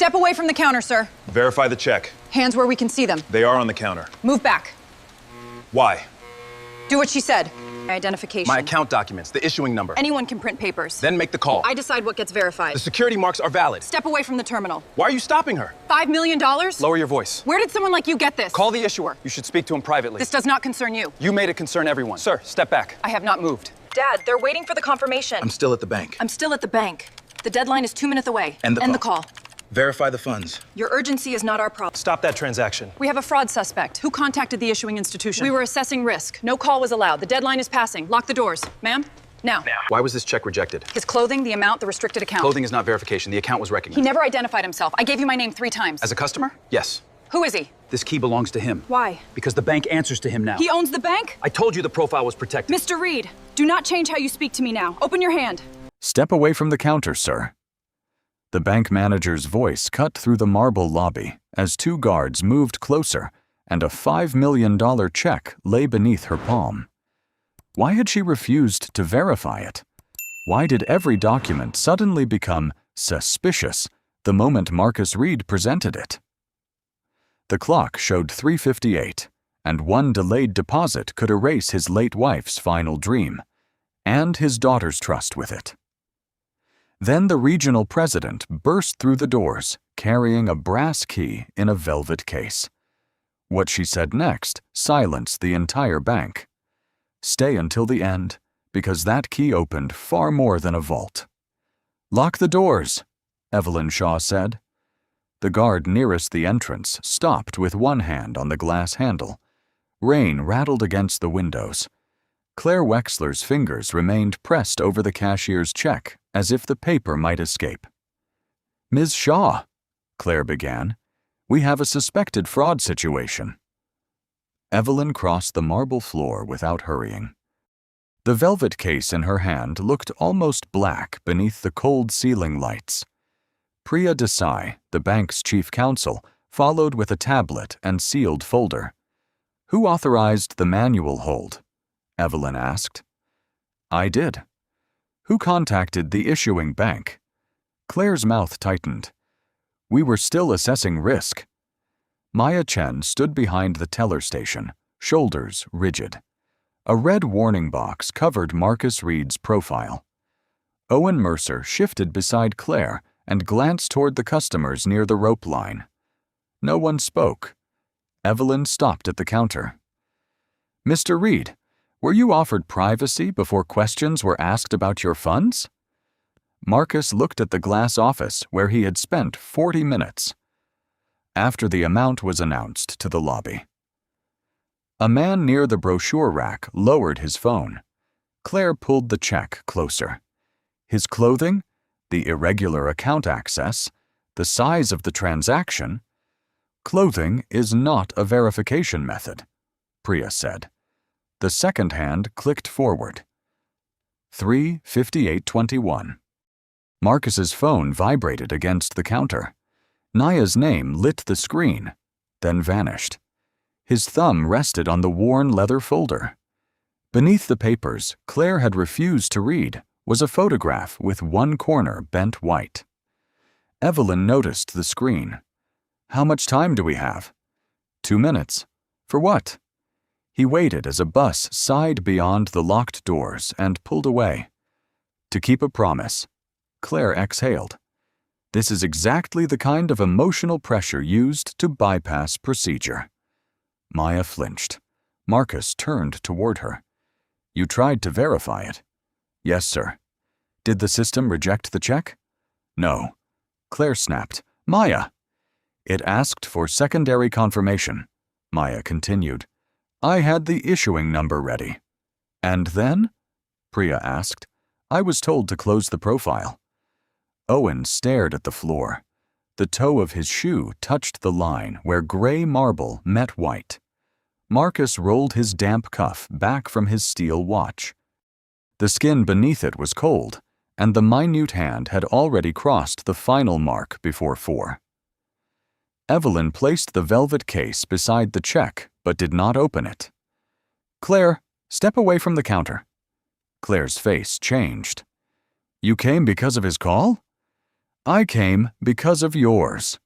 Step away from the counter, sir. Verify the check. Hands where we can see them. They are on the counter. Move back. Why? Do what she said. Identification. My account documents, the issuing number. Anyone can print papers. Then make the call. I decide what gets verified. The security marks are valid. Step away from the terminal. Why are you stopping her? $5 million? Lower your voice. Where did someone like you get this? Call the issuer. You should speak to him privately. This does not concern you. You made it concern everyone. Sir, step back. I have not moved. Dad, they're waiting for the confirmation. I'm still at the bank. I'm still at the bank. The deadline is 2 minutes away. End the call. Verify the funds. Your urgency is not our problem. Stop that transaction. We have a fraud suspect. Who contacted the issuing institution? We were assessing risk. No call was allowed. The deadline is passing. Lock the doors. Ma'am? Now. Why was this check rejected? His clothing, the amount, the restricted account. Clothing is not verification. The account was He recognized. never identified himself. I gave you my name 3 times. As a customer? Yes. Who is he? This key belongs to him. Why? Because the bank answers to him now. He owns the bank? I told you the profile was protected. Mr. Reed, do not change how you speak to me now. Open your hand. Step away from the counter, sir. The bank manager's voice cut through the marble lobby as 2 guards moved closer and a $5 million check lay beneath her palm. Why had she refused to verify it? Why did every document suddenly become suspicious the moment Marcus Reed presented it? The clock showed 3:58, and one delayed deposit could erase his late wife's final dream, and his daughter's trust with it. Then the regional president burst through the doors, carrying a brass key in a velvet case. What she said next silenced the entire bank. Stay until the end, because that key opened far more than a vault. Lock the doors, Evelyn Shaw said. The guard nearest the entrance stopped with one hand on the glass handle. Rain rattled against the windows. Claire Wexler's fingers remained pressed over the cashier's check, as if the paper might escape. Ms. Shaw, Claire began, we have a suspected fraud situation. Evelyn crossed the marble floor without hurrying. The velvet case in her hand looked almost black beneath the cold ceiling lights. Priya Desai, the bank's chief counsel, followed with a tablet and sealed folder. Who authorized the manual hold? Evelyn asked. I did. Who contacted the issuing bank? Claire's mouth tightened. We were still assessing risk. Maya Chen stood behind the teller station, shoulders rigid. A red warning box covered Marcus Reed's profile. Owen Mercer shifted beside Claire and glanced toward the customers near the rope line. No one spoke. Evelyn stopped at the counter. Mr. Reed, were you offered privacy before questions were asked about your funds? Marcus looked at the glass office where he had spent 40 minutes. After the amount was announced to the lobby. A man near the brochure rack lowered his phone. Claire pulled the check closer. His clothing, the irregular account access, the size of the transaction. Clothing is not a verification method, Priya said. The second hand clicked forward. 3:58:21. Marcus's phone vibrated against the counter. Naya's name lit the screen, then vanished. His thumb rested on the worn leather folder. Beneath the papers Claire had refused to read was a photograph with one corner bent white. Evelyn noticed the screen. How much time do we have? 2 minutes. For what? He waited as a bus sighed beyond the locked doors and pulled away. To keep a promise. Claire exhaled. This is exactly the kind of emotional pressure used to bypass procedure. Maya flinched. Marcus turned toward her. You tried to verify it. Yes, sir. Did the system reject the check? No. Claire snapped. Maya! It asked for secondary confirmation. Maya continued. I had the issuing number ready. And then? Priya asked. I was told to close the profile. Owen stared at the floor. The toe of his shoe touched the line where gray marble met white. Marcus rolled his damp cuff back from his steel watch. The skin beneath it was cold, and the minute hand had already crossed the final mark before 4. Evelyn placed the velvet case beside the check, but did not open it. Claire, step away from the counter. Claire's face changed. You came because of his call? I came because of yours.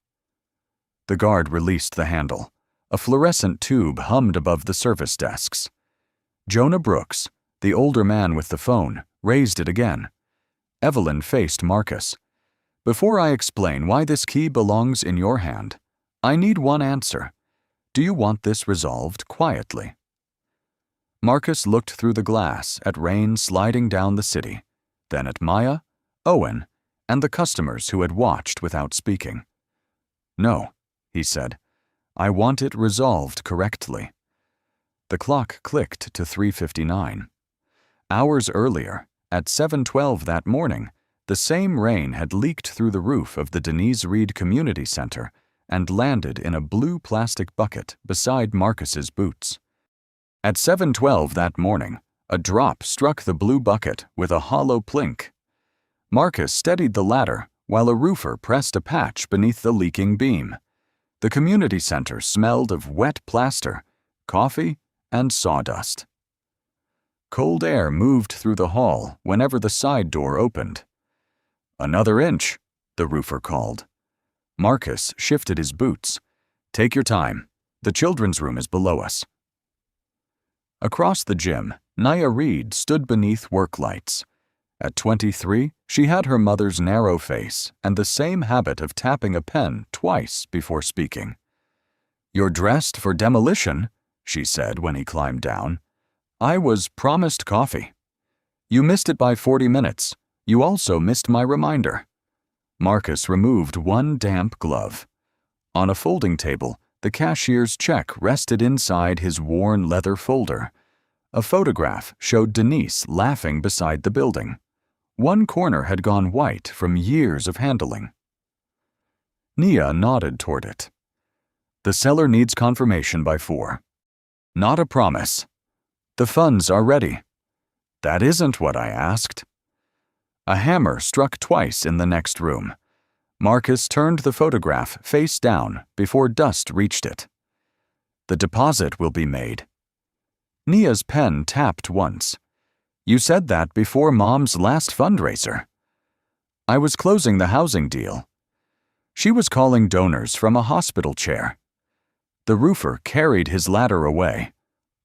The guard released the handle. A fluorescent tube hummed above the service desks. Jonah Brooks, the older man with the phone, raised it again. Evelyn faced Marcus. Before I explain why this key belongs in your hand, I need one answer. Do you want this resolved quietly? Marcus looked through the glass at rain sliding down the city, then at Maya, Owen, and the customers who had watched without speaking. No, he said. I want it resolved correctly. The clock clicked to 3:59. Hours earlier, at 7:12 that morning, the same rain had leaked through the roof of the Denise Reed Community Center and landed in a blue plastic bucket beside Marcus's boots. At 7:12 that morning, a drop struck the blue bucket with a hollow plink. Marcus steadied the ladder while a roofer pressed a patch beneath the leaking beam. The community center smelled of wet plaster, coffee, and sawdust. Cold air moved through the hall whenever the side door opened. "Another inch," the roofer called. Marcus shifted his boots. "Take your time. The children's room is below us." Across the gym, Nia Reed stood beneath work lights. At 23, she had her mother's narrow face and the same habit of tapping a pen twice before speaking. "You're dressed for demolition," she said when he climbed down. "I was promised coffee. You missed it by 40 minutes. You also missed my reminder." Marcus removed one damp glove. On a folding table, the cashier's check rested inside his worn leather folder. A photograph showed Denise laughing beside the building. One corner had gone white from years of handling. Nia nodded toward it. "The seller needs confirmation by 4. "Not a promise." "The funds are ready." "That isn't what I asked." A hammer struck twice in the next room. Marcus turned the photograph face down before dust reached it. "The deposit will be made." Nia's pen tapped once. "You said that before Mom's last fundraiser." "I was closing the housing deal." She was calling donors from a hospital chair. The roofer carried his ladder away.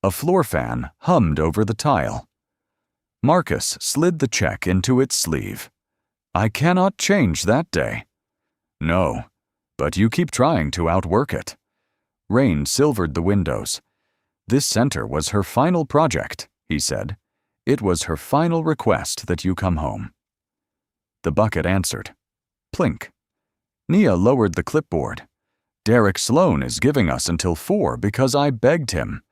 A floor fan hummed over the tile. Marcus slid the check into its sleeve. "I cannot change that day." "No, but you keep trying to outwork it." Rain silvered the windows. "This center was her final project," he said. "It was her final request that you come home." The bucket answered. Plink. Nia lowered the clipboard. "Derek Sloan is giving us until 4 because I begged him.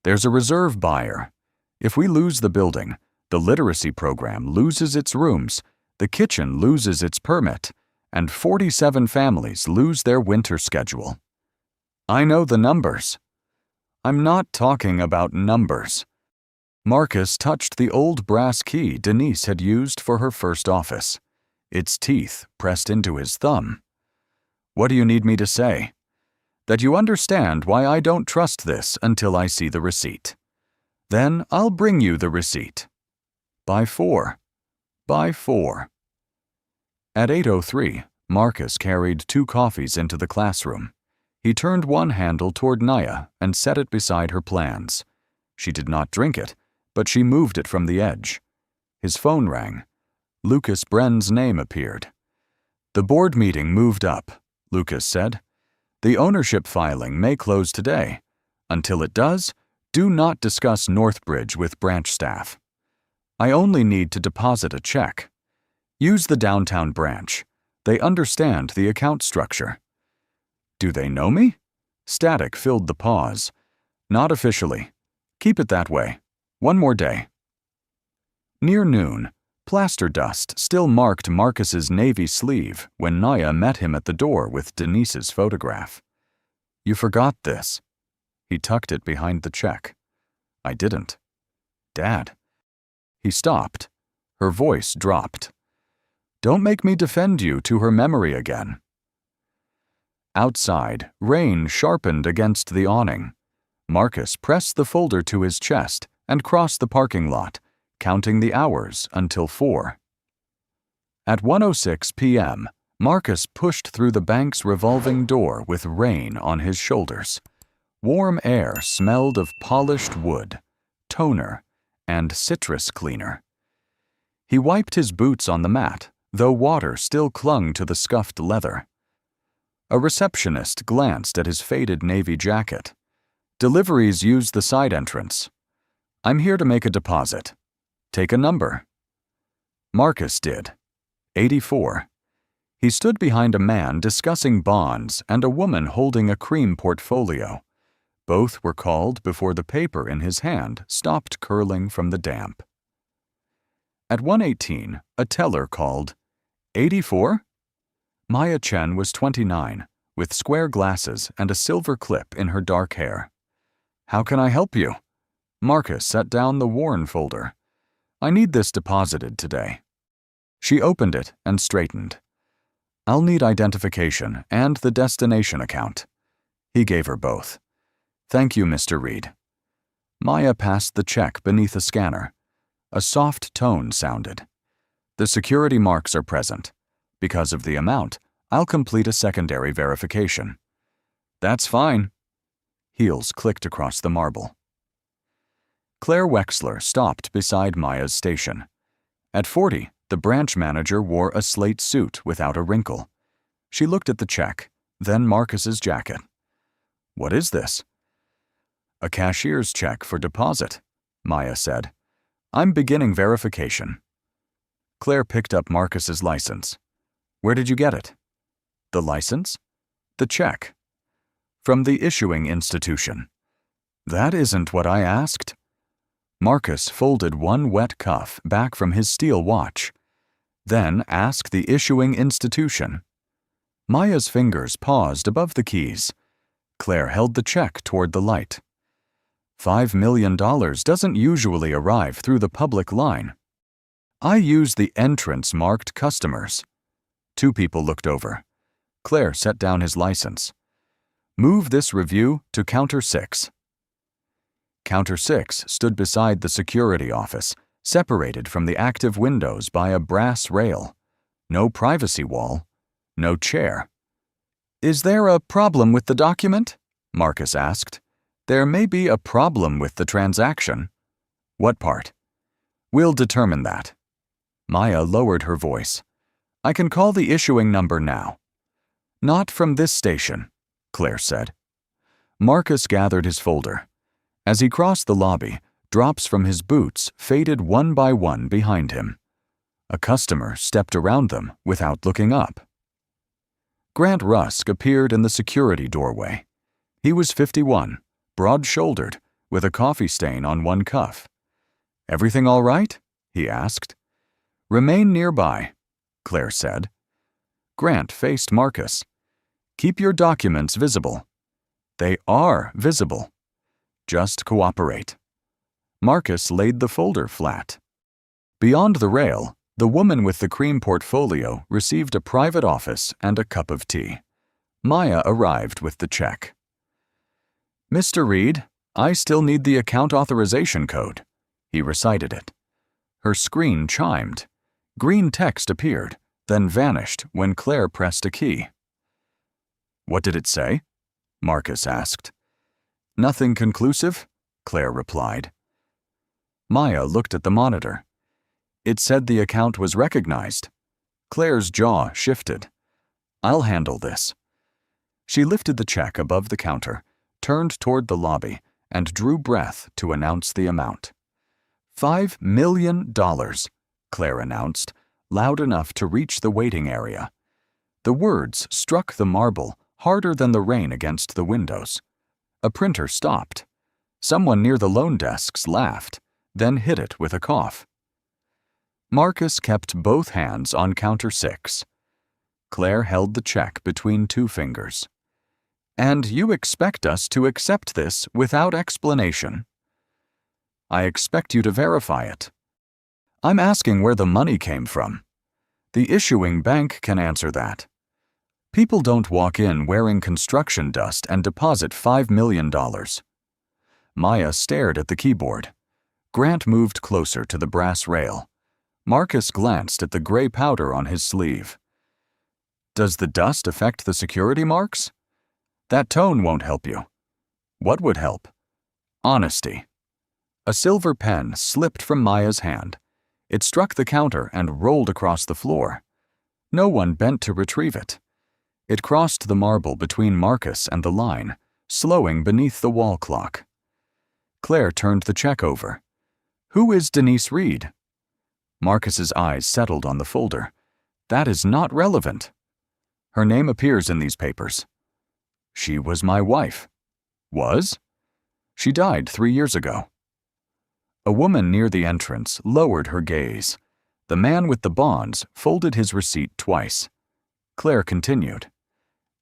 There's a reserve buyer. If we lose the building, the literacy program loses its rooms, the kitchen loses its permit, and 47 families lose their winter schedule." "I know the numbers." "I'm not talking about numbers." Marcus touched the old brass key Denise had used for her first office. Its teeth pressed into his thumb. "What do you need me to say?" "That you understand why I don't trust this until I see the receipt. Then I'll bring you the receipt. By 4. By 4. At 8:03, Marcus carried 2 coffees into the classroom. He turned one handle toward Nia and set it beside her plans. She did not drink it, but she moved it from the edge. His phone rang. Lucas Brenn's name appeared. "The board meeting moved up," Lucas said. "The ownership filing may close today. Until it does, do not discuss Northbridge with branch staff. I only need to deposit a check. Use the downtown branch. They understand the account structure." "Do they know me?" Static filled the pause. "Not officially. Keep it that way. One more day." Near noon, plaster dust still marked Marcus's navy sleeve when Nia met him at the door with Denise's photograph. "You forgot this." He tucked it behind the check. "I didn't." "Dad." He stopped. Her voice dropped. "Don't make me defend you to her memory again." Outside, rain sharpened against the awning. Marcus pressed the folder to his chest and crossed the parking lot, counting the hours until 4. At 1:06 p.m., Marcus pushed through the bank's revolving door with rain on his shoulders. Warm air smelled of polished wood, toner, and citrus cleaner. He wiped his boots on the mat, though water still clung to the scuffed leather. A receptionist glanced at his faded navy jacket. Deliveries use the side entrance. I'm here to make a deposit. Take a number. Marcus did. 84. He stood behind a man discussing bonds and a woman holding a cream portfolio. Both were called before the paper in his hand stopped curling from the damp. At 1:18, a teller called, 84? Maya Chen was 29, with square glasses and a silver clip in her dark hair. How can I help you? Marcus set down the worn folder. I need this deposited today. She opened it and straightened. I'll need identification and the destination account. He gave her both. Thank you, Mr. Reed. Maya passed the check beneath a scanner. A soft tone sounded. The security marks are present. Because of the amount, I'll complete a secondary verification. That's fine. Heels clicked across the marble. Claire Wexler stopped beside Maya's station. At 40, the branch manager wore a slate suit without a wrinkle. She looked at the check, then Marcus's jacket. What is this? A cashier's check for deposit, Maya said. I'm beginning verification. Claire picked up Marcus's license. Where did you get it? The license? The check. From the issuing institution. That isn't what I asked. Marcus folded one wet cuff back from his steel watch. Then asked the issuing institution. Maya's fingers paused above the keys. Claire held the check toward the light. $5 million doesn't usually arrive through the public line. I use the entrance marked customers. Two people looked over. Claire set down his license. Move this review to Counter 6. Counter 6 stood beside the security office, separated from the active windows by a brass rail. No privacy wall. No chair. Is there a problem with the document? Marcus asked. There may be a problem with the transaction. What part? We'll determine that. Maya lowered her voice. I can call the issuing number now. Not from this station, Claire said. Marcus gathered his folder. As he crossed the lobby, drops from his boots faded one by one behind him. A customer stepped around them without looking up. Grant Rusk appeared in the security doorway. He was 51, broad-shouldered, with a coffee stain on one cuff. Everything all right? He asked. Remain nearby, Claire said. Grant faced Marcus. Keep your documents visible. They are visible. Just cooperate. Marcus laid the folder flat. Beyond the rail, the woman with the cream portfolio received a private office and a cup of tea. Maya arrived with the check. Mr. Reed, I still need the account authorization code. He recited it. Her screen chimed. Green text appeared, then vanished when Claire pressed a key. What did it say? Marcus asked. Nothing conclusive, Claire replied. Maya looked at the monitor. It said the account was recognized. Claire's jaw shifted. I'll handle this. She lifted the check above the counter, turned toward the lobby, and drew breath to announce the amount. $5 million, Claire announced, loud enough to reach the waiting area. The words struck the marble harder than the rain against the windows. A printer stopped. Someone near the loan desks laughed, then hit it with a cough. Marcus kept both hands on Counter 6. Claire held the check between two fingers. And you expect us to accept this without explanation? I expect you to verify it. I'm asking where the money came from. The issuing bank can answer that. People don't walk in wearing construction dust and deposit $5 million. Maya stared at the keyboard. Grant moved closer to the brass rail. Marcus glanced at the gray powder on his sleeve. Does the dust affect the security marks? That tone won't help you. What would help? Honesty. A silver pen slipped from Maya's hand. It struck the counter and rolled across the floor. No one bent to retrieve it. It crossed the marble between Marcus and the line, slowing beneath the wall clock. Claire turned the check over. Who is Denise Reed? Marcus's eyes settled on the folder. That is not relevant. Her name appears in these papers. She was my wife. Was? She died 3 years ago. A woman near the entrance lowered her gaze. The man with the bonds folded his receipt twice. Claire continued.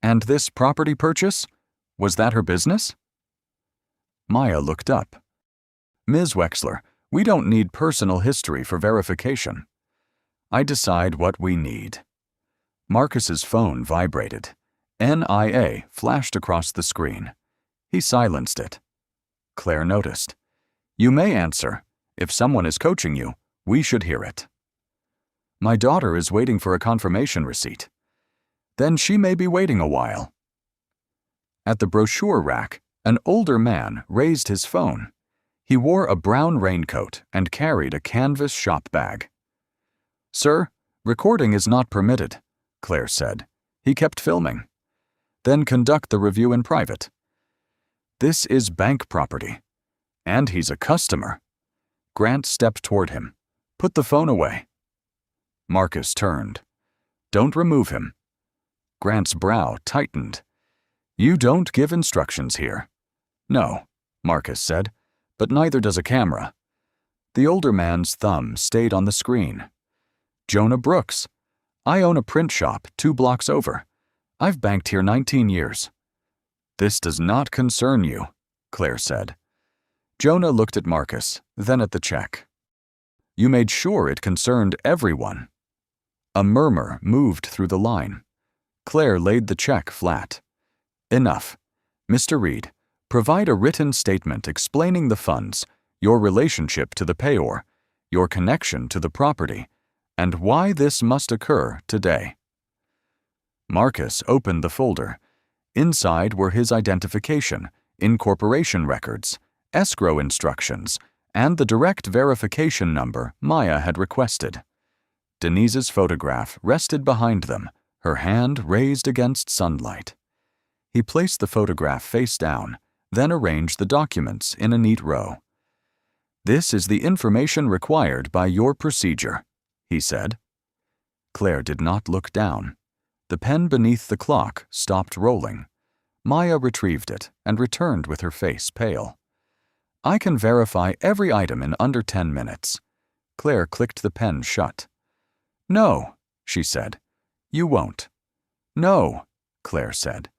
And this property purchase? Was that her business? Maya looked up. Ms. Wexler, we don't need personal history for verification. I decide what we need. Marcus's phone vibrated. NIA flashed across the screen. He silenced it. Claire noticed. You may answer. If someone is coaching you, we should hear it. My daughter is waiting for a confirmation receipt. Then she may be waiting a while. At the brochure rack, an older man raised his phone. He wore a brown raincoat and carried a canvas shop bag. Sir, recording is not permitted, Claire said. He kept filming. Then conduct the review in private. This is bank property. And he's a customer. Grant stepped toward him. Put the phone away. Marcus turned. Don't remove him. Grant's brow tightened. You don't give instructions here. No, Marcus said, but neither does a camera. The older man's thumb stayed on the screen. Jonah Brooks. I own a print shop 2 blocks over. I've banked here 19 years. This does not concern you, Claire said. Jonah looked at Marcus, then at the check. You made sure it concerned everyone. A murmur moved through the line. Claire laid the check flat. Enough. Mr. Reed, provide a written statement explaining the funds, your relationship to the payor, your connection to the property, and why this must occur today. Marcus opened the folder. Inside were his identification, incorporation records, escrow instructions, and the direct verification number Maya had requested. Denise's photograph rested behind them, her hand raised against sunlight. He placed the photograph face down, then arranged the documents in a neat row. This is the information required by your procedure, he said. Claire did not look down. The pen beneath the clock stopped rolling. Maya retrieved it and returned with her face pale. I can verify every item in under 10 minutes. Claire clicked the pen shut. No, she said. You won't. No, Claire said.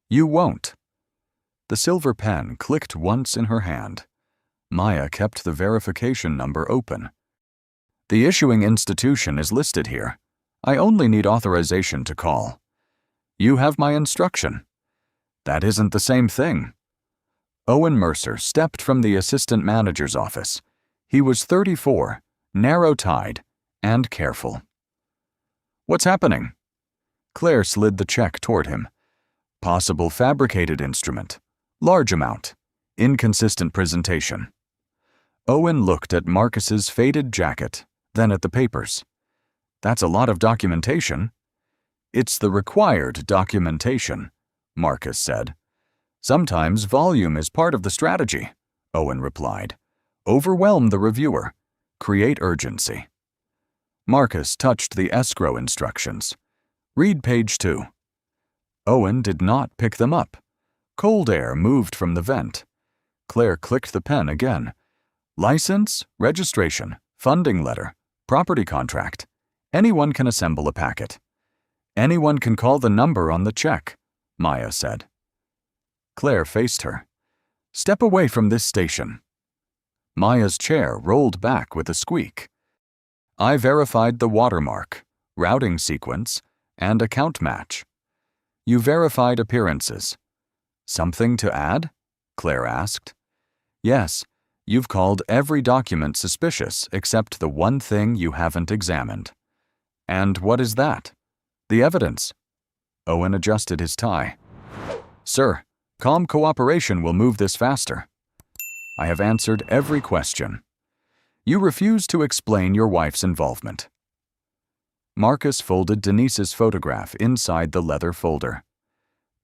You won't. The silver pen clicked once in her hand. Maya kept the verification number open. The issuing institution is listed here. I only need authorization to call. You have my instruction. That isn't the same thing. Owen Mercer stepped from the assistant manager's office. He was 34, narrow-tied, and careful. What's happening? Claire slid the check toward him. Possible fabricated instrument. Large amount. Inconsistent presentation. Owen looked at Marcus's faded jacket, then at the papers. That's a lot of documentation. It's the required documentation, Marcus said. Sometimes volume is part of the strategy, Owen replied. Overwhelm the reviewer. Create urgency. Marcus touched the escrow instructions. Read page 2. Owen did not pick them up. Cold air moved from the vent. Claire clicked the pen again. License, registration, funding letter, property contract. Anyone can assemble a packet. Anyone can call the number on the check, Maya said. Claire faced her. Step away from this station. Maya's chair rolled back with a squeak. I verified the watermark, routing sequence, and account match. You verified appearances. Something to add? Claire asked. Yes, you've called every document suspicious except the one thing you haven't examined. And what is that? The evidence. Owen adjusted his tie. Sir, calm cooperation will move this faster. I have answered every question. You refuse to explain your wife's involvement. Marcus folded Denise's photograph inside the leather folder.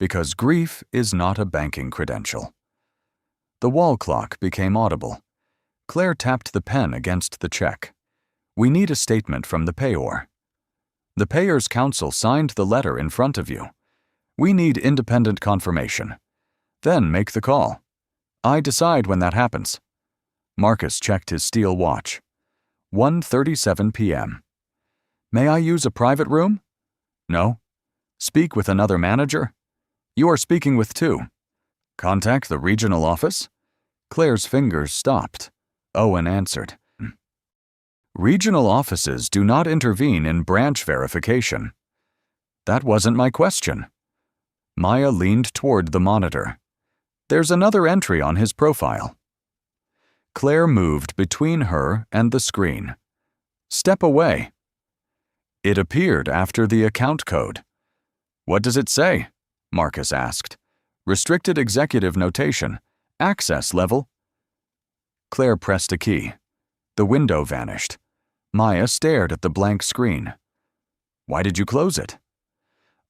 Because grief is not a banking credential. The wall clock became audible. Claire tapped the pen against the check. We need a statement from the payor. The payer's counsel signed the letter in front of you. We need independent confirmation. Then make the call. I decide when that happens. Marcus checked his steel watch. 1:37 p.m. May I use a private room? No. Speak with another manager? You are speaking with two. Contact the regional office? Claire's fingers stopped. Owen answered. Regional offices do not intervene in branch verification. That wasn't my question. Maya leaned toward the monitor. There's another entry on his profile. Claire moved between her and the screen. Step away. It appeared after the account code. What does it say? Marcus asked. Restricted executive notation. Access level. Claire pressed a key. The window vanished. Maya stared at the blank screen. Why did you close it?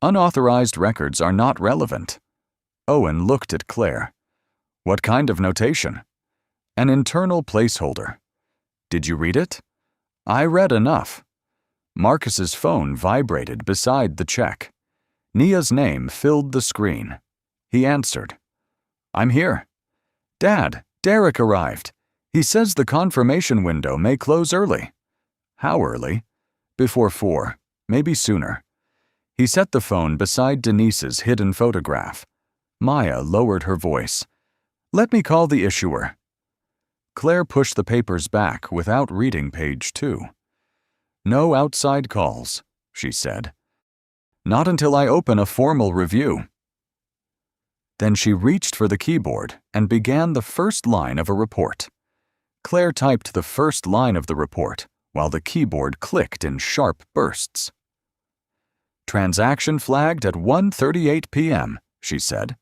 Unauthorized records are not relevant. Owen looked at Claire. What kind of notation? An internal placeholder. Did you read it? I read enough. Marcus's phone vibrated beside the check. Nia's name filled the screen. He answered. I'm here. Dad, Derek arrived. He says the confirmation window may close early. How early? Before 4, maybe sooner. He set the phone beside Denise's hidden photograph. Maya lowered her voice. Let me call the issuer. Claire pushed the papers back without reading page 2. No outside calls, she said. Not until I open a formal review. Then she reached for the keyboard and began the first line of a report. Claire typed the first line of the report while the keyboard clicked in sharp bursts. Transaction flagged at 1:38 p.m., she said.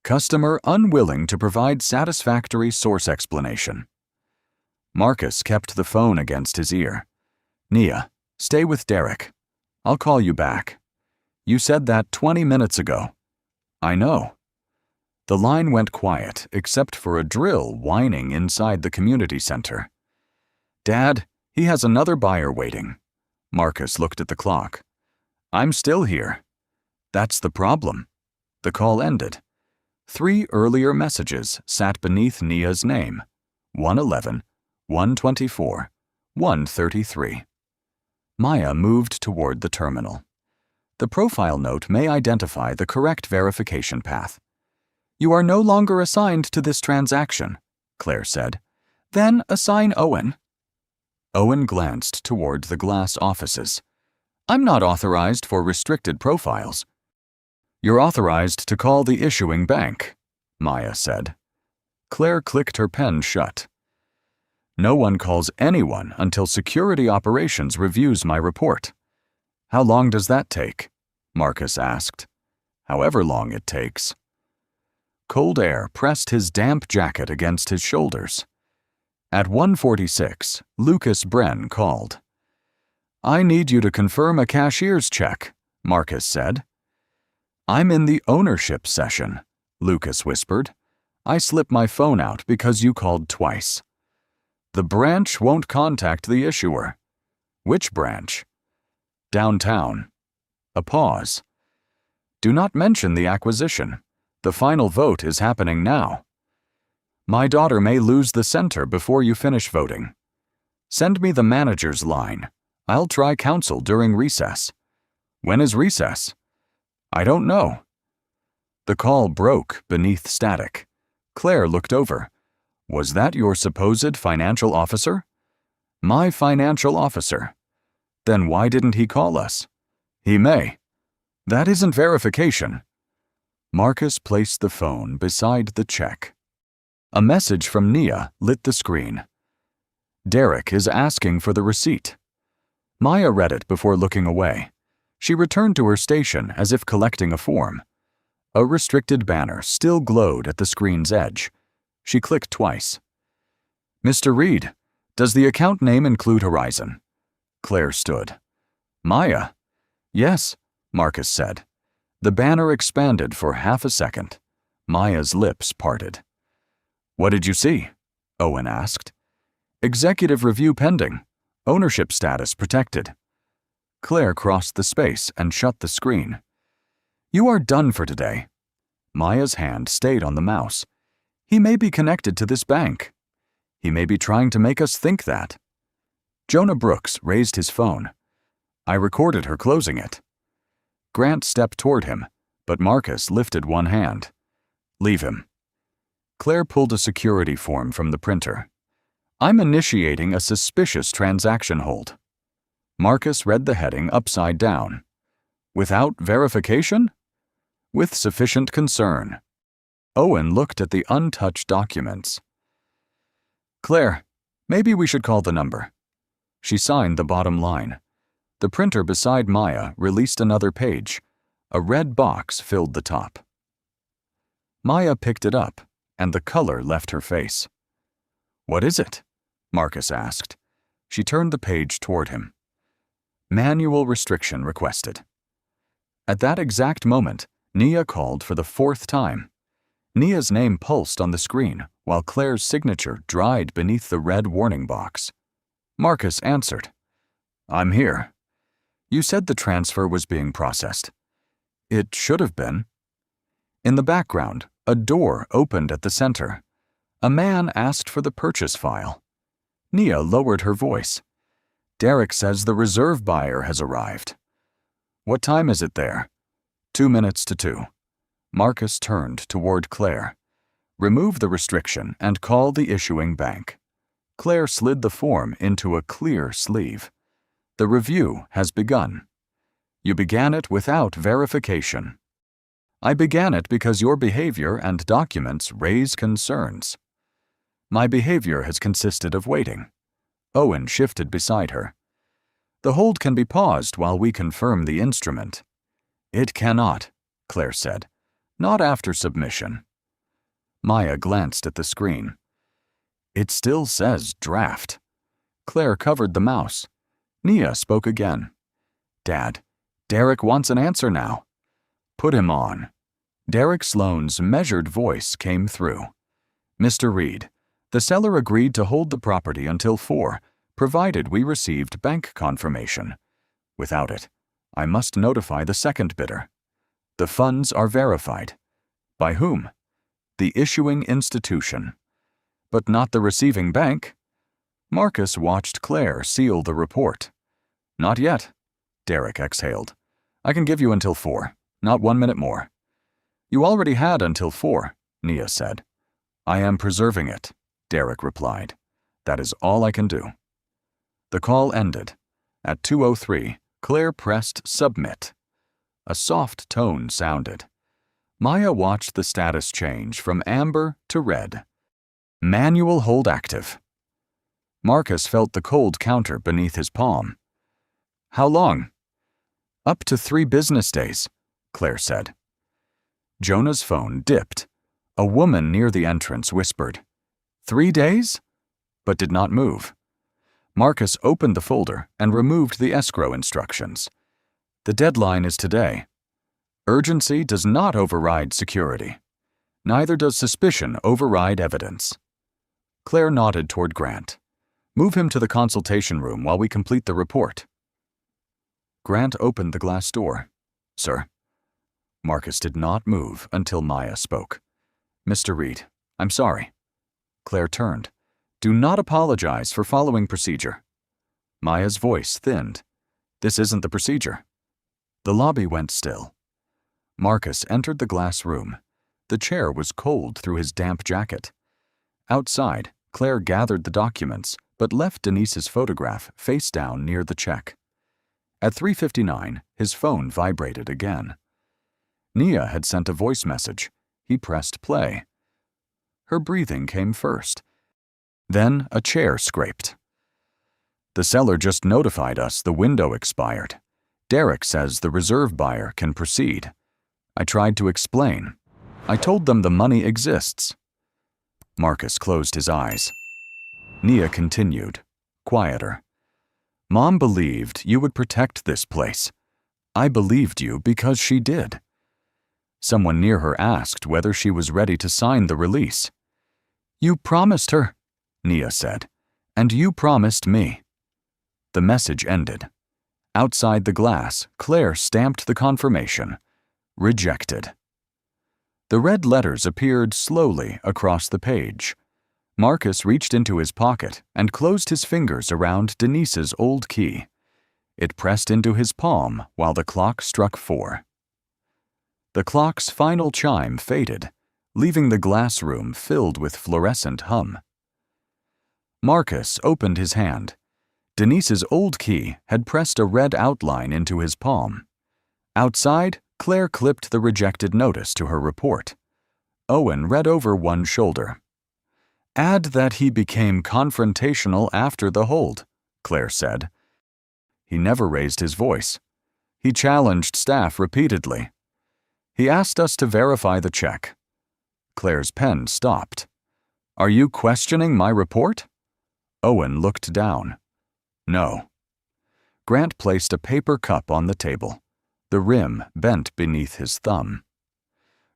Customer unwilling to provide satisfactory source explanation. Marcus kept the phone against his ear. Nia, stay with Derek. I'll call you back. You said that 20 minutes ago. I know. The line went quiet except for a drill whining inside the community center. Dad, he has another buyer waiting. Marcus looked at the clock. I'm still here. That's the problem. The call ended. 3 earlier messages sat beneath Nia's name. 1:11, 1:24, 1:33. Maya moved toward the terminal. The profile note may identify the correct verification path. You are no longer assigned to this transaction, Claire said. Then assign Owen. Owen glanced toward the glass offices. I'm not authorized for restricted profiles. You're authorized to call the issuing bank, Maya said. Claire clicked her pen shut. No one calls anyone until security operations reviews my report. How long does that take? Marcus asked. However long it takes. Cold air pressed his damp jacket against his shoulders. At 1:46, Lucas Bren called. I need you to confirm a cashier's check, Marcus said. I'm in the ownership session, Lucas whispered. I slipped my phone out because you called twice. The branch won't contact the issuer. Which branch? Downtown. A pause. Do not mention the acquisition. The final vote is happening now. My daughter may lose the center before you finish voting. Send me the manager's line. I'll try counsel during recess. When is recess? I don't know. The call broke beneath static. Claire looked over. Was that your supposed financial officer? My financial officer. Then why didn't he call us? He may. That isn't verification. Marcus placed the phone beside the check. A message from Nia lit the screen. Derek is asking for the receipt. Maya read it before looking away. She returned to her station as if collecting a form. A restricted banner still glowed at the screen's edge. She clicked twice. Mr. Reed, does the account name include Horizon? Claire stood. Maya? Yes, Marcus said. The banner expanded for half a second. Maya's lips parted. What did you see? Owen asked. Executive review pending. Ownership status protected. Claire crossed the space and shut the screen. You are done for today. Maya's hand stayed on the mouse. He may be connected to this bank. He may be trying to make us think that. Jonah Brooks raised his phone. I recorded her closing it. Grant stepped toward him, but Marcus lifted one hand. Leave him. Claire pulled a security form from the printer. I'm initiating a suspicious transaction hold. Marcus read the heading upside down. Without verification? With sufficient concern. Owen looked at the untouched documents. Claire, maybe we should call the number. She signed the bottom line. The printer beside Maya released another page. A red box filled the top. Maya picked it up, and the color left her face. What is it? Marcus asked. She turned the page toward him. Manual restriction requested. At that exact moment, Nia called for the fourth time. Nia's name pulsed on the screen, while Claire's signature dried beneath the red warning box. Marcus answered. I'm here. You said the transfer was being processed. It should have been. In the background, a door opened at the center. A man asked for the purchase file. Nia lowered her voice. Derek says the reserve buyer has arrived. What time is it there? 2 minutes to 2. Marcus turned toward Claire. Remove the restriction and call the issuing bank. Claire slid the form into a clear sleeve. The review has begun. You began it without verification. I began it because your behavior and documents raise concerns. My behavior has consisted of waiting. Owen shifted beside her. The hold can be paused while we confirm the instrument. It cannot, Claire said. Not after submission. Maya glanced at the screen. It still says draft. Claire covered the mouse. Nia spoke again. Dad, Derek wants an answer now. Put him on. Derek Sloane's measured voice came through. Mr. Reed, the seller agreed to hold the property until 4, provided we received bank confirmation. Without it, I must notify the second bidder. The funds are verified. By whom? The issuing institution. But not the receiving bank. Marcus watched Claire seal the report. Not yet, Derek exhaled. I can give you until 4, not 1 minute more. You already had until 4, Nia said. I am preserving it, Derek replied. That is all I can do. The call ended. At 2:03, Claire pressed submit. A soft tone sounded. Maya watched the status change from amber to red. Manual hold active. Marcus felt the cold counter beneath his palm. How long? Up to 3 business days, Claire said. Jonah's phone dipped. A woman near the entrance whispered, 3 days? But did not move. Marcus opened the folder and removed the escrow instructions. The deadline is today. Urgency does not override security. Neither does suspicion override evidence. Claire nodded toward Grant. Move him to the consultation room while we complete the report. Grant opened the glass door. Sir. Marcus did not move until Maya spoke. Mr. Reed, I'm sorry. Claire turned. Do not apologize for following procedure. Maya's voice thinned. This isn't the procedure. The lobby went still. Marcus entered the glass room. The chair was cold through his damp jacket. Outside, Claire gathered the documents, but left Denise's photograph face down near the check. At 3:59, his phone vibrated again. Nia had sent a voice message. He pressed play. Her breathing came first. Then a chair scraped. The seller just notified us the window expired. Derek says the reserve buyer can proceed. I tried to explain. I told them the money exists. Marcus closed his eyes. Nia continued, quieter. Mom believed you would protect this place. I believed you because she did. Someone near her asked whether she was ready to sign the release. You promised her, Nia said, and you promised me. The message ended. Outside the glass, Claire stamped the confirmation. Rejected. The red letters appeared slowly across the page. Marcus reached into his pocket and closed his fingers around Denise's old key. It pressed into his palm while the clock struck 4. The clock's final chime faded, leaving the glass room filled with fluorescent hum. Marcus opened his hand. Denise's old key had pressed a red outline into his palm. Outside, Claire clipped the rejected notice to her report. Owen read over one shoulder. Add that he became confrontational after the hold, Claire said. He never raised his voice. He challenged staff repeatedly. He asked us to verify the check. Claire's pen stopped. Are you questioning my report? Owen looked down. No. Grant placed a paper cup on the table. The rim bent beneath his thumb.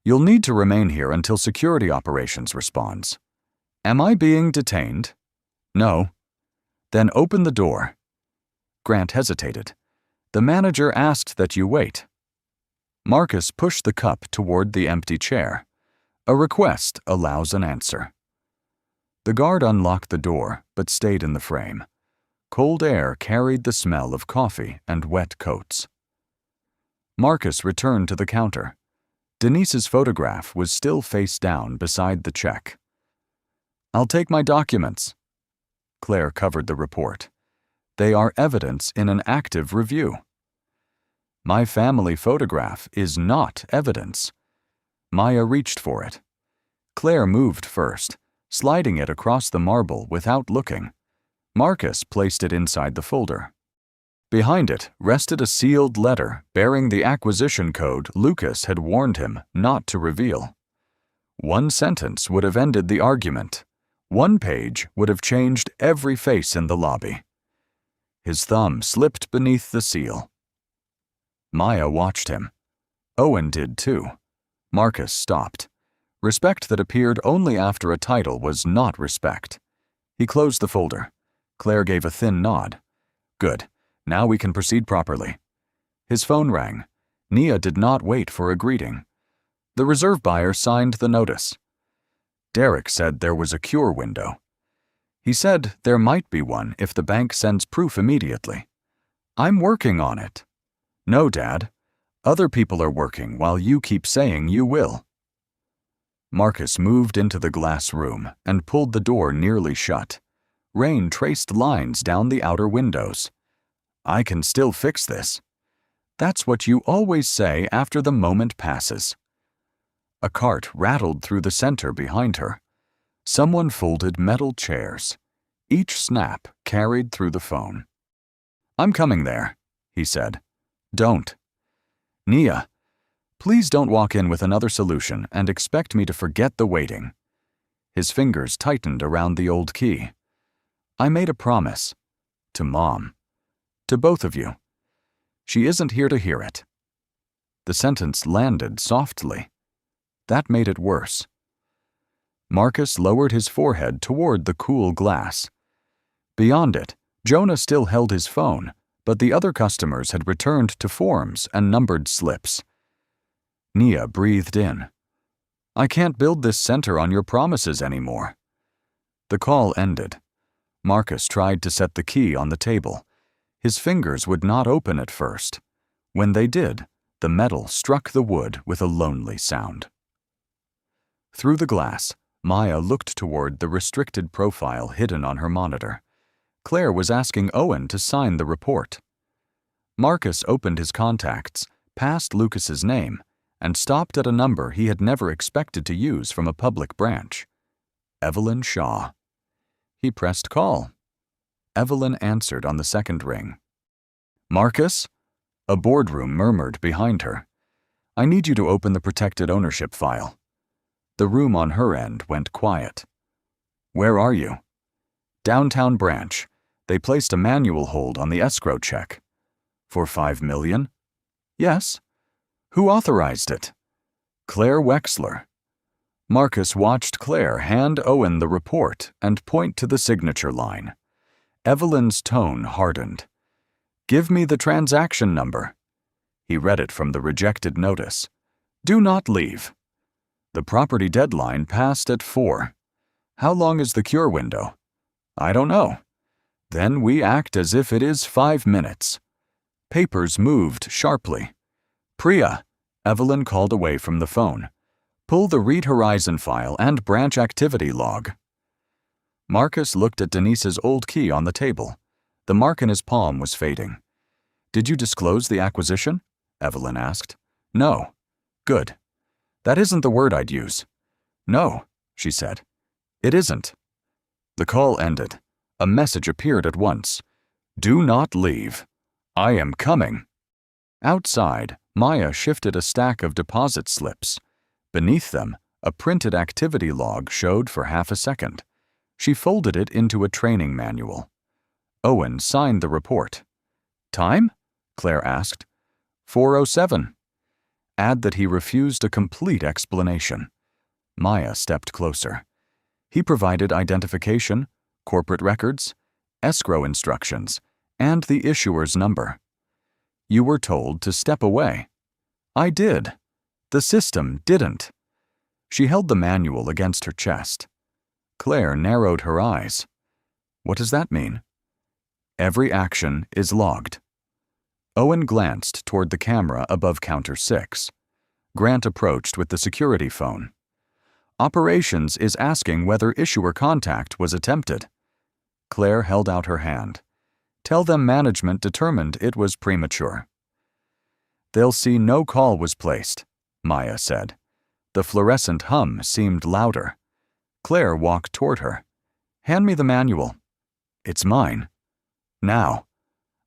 You'll need to remain here until security operations responds. Am I being detained? No. Then open the door. Grant hesitated. The manager asked that you wait. Marcus pushed the cup toward the empty chair. A request allows an answer. The guard unlocked the door, but stayed in the frame. Cold air carried the smell of coffee and wet coats. Marcus returned to the counter. Denise's photograph was still face down beside the check. I'll take my documents. Claire covered the report. They are evidence in an active review. My family photograph is not evidence. Maya reached for it. Claire moved first, sliding it across the marble without looking. Marcus placed it inside the folder. Behind it rested a sealed letter bearing the acquisition code Lucas had warned him not to reveal. One sentence would have ended the argument. One page would have changed every face in the lobby. His thumb slipped beneath the seal. Maya watched him. Owen did too. Marcus stopped. Respect that appeared only after a title was not respect. He closed the folder. Claire gave a thin nod. Good. Now we can proceed properly. His phone rang. Nia did not wait for a greeting. The reserve buyer signed the notice. Derek said there was a cure window. He said there might be one if the bank sends proof immediately. I'm working on it. No, Dad. Other people are working while you keep saying you will. Marcus moved into the glass room and pulled the door nearly shut. Rain traced lines down the outer windows. I can still fix this. That's what you always say after the moment passes. A cart rattled through the center behind her. Someone folded metal chairs. Each snap carried through the phone. I'm coming there, he said. Don't. Nia, please don't walk in with another solution and expect me to forget the waiting. His fingers tightened around the old key. I made a promise. To Mom. To both of you. She isn't here to hear it. The sentence landed softly. That made it worse. Marcus lowered his forehead toward the cool glass. Beyond it, Jonah still held his phone, but the other customers had returned to forms and numbered slips. Nia breathed in. I can't build this center on your promises anymore. The call ended. Marcus tried to set the key on the table. His fingers would not open at first. When they did, the metal struck the wood with a lonely sound. Through the glass, Maya looked toward the restricted profile hidden on her monitor. Claire was asking Owen to sign the report. Marcus opened his contacts, passed Lucas's name, and stopped at a number he had never expected to use from a public branch. Evelyn Shaw. He pressed call. Evelyn answered on the second ring. Marcus? A boardroom murmured behind her. I need you to open the protected ownership file. The room on her end went quiet. Where are you? Downtown branch. They placed a manual hold on the escrow check. For $5 million? Yes. Who authorized it? Claire Wexler. Marcus watched Claire hand Owen the report and point to the signature line. Evelyn's tone hardened. Give me the transaction number. He read it from the rejected notice. Do not leave. The property deadline passed at 4. How long is the cure window? I don't know. Then we act as if it is 5 minutes. Papers moved sharply. Priya, Evelyn called away from the phone. Pull the Read Horizon file and branch activity log. Marcus looked at Denise's old key on the table. The mark in his palm was fading. Did you disclose the acquisition? Evelyn asked. No. Good. That isn't the word I'd use. No, she said. It isn't. The call ended. A message appeared at once. Do not leave. I am coming. Outside, Maya shifted a stack of deposit slips. Beneath them, a printed activity log showed for half a second. She folded it into a training manual. Owen signed the report. Time? Claire asked. 4:07. Add that he refused a complete explanation. Maya stepped closer. He provided identification, corporate records, escrow instructions, and the issuer's number. You were told to step away. I did. The system didn't. She held the manual against her chest. Claire narrowed her eyes. What does that mean? Every action is logged. Owen glanced toward the camera above counter 6. Grant approached with the security phone. Operations is asking whether issuer contact was attempted. Claire held out her hand. Tell them management determined it was premature. They'll see no call was placed, Maya said. The fluorescent hum seemed louder. Claire walked toward her. Hand me the manual. It's mine. Now.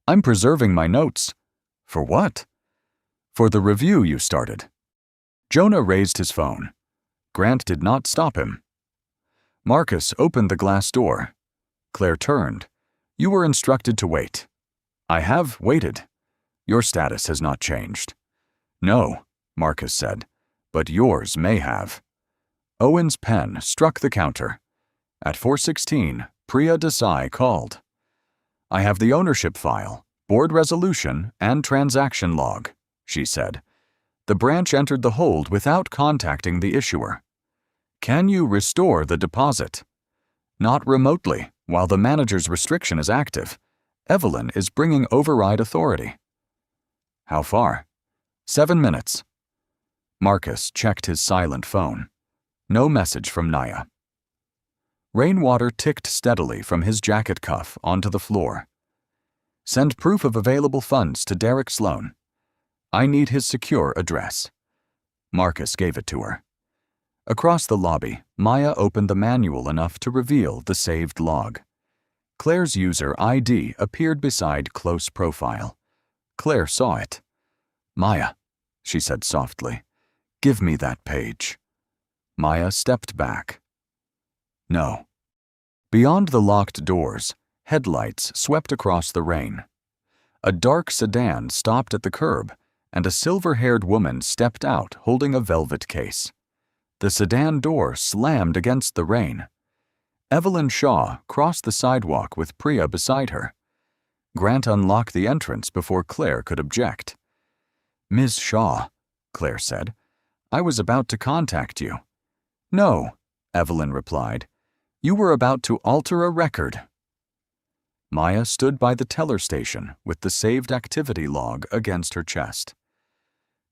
I'm preserving my notes. For what? For the review you started. Jonah raised his phone. Grant did not stop him. Marcus opened the glass door. Claire turned. You were instructed to wait. I have waited. Your status has not changed. No, Marcus said, but yours may have. Owen's pen struck the counter. At 4:16, Priya Desai called. I have the ownership file, board resolution, and transaction log, she said. The branch entered the hold without contacting the issuer. Can you restore the deposit? Not remotely, while the manager's restriction is active. Evelyn is bringing override authority. How far? 7 minutes. Marcus checked his silent phone. No message from Naya. Rainwater ticked steadily from his jacket cuff onto the floor. Send proof of available funds to Derek Sloan. I need his secure address. Marcus gave it to her. Across the lobby, Maya opened the manual enough to reveal the saved log. Claire's user ID appeared beside close profile. Claire saw it. Maya, she said softly, give me that page. Maya stepped back. No. Beyond the locked doors, headlights swept across the rain. A dark sedan stopped at the curb, and a silver-haired woman stepped out holding a velvet case. The sedan door slammed against the rain. Evelyn Shaw crossed the sidewalk with Priya beside her. Grant unlocked the entrance before Claire could object. Ms. Shaw, Claire said, I was about to contact you. No, Evelyn replied. You were about to alter a record. Maya stood by the teller station with the saved activity log against her chest.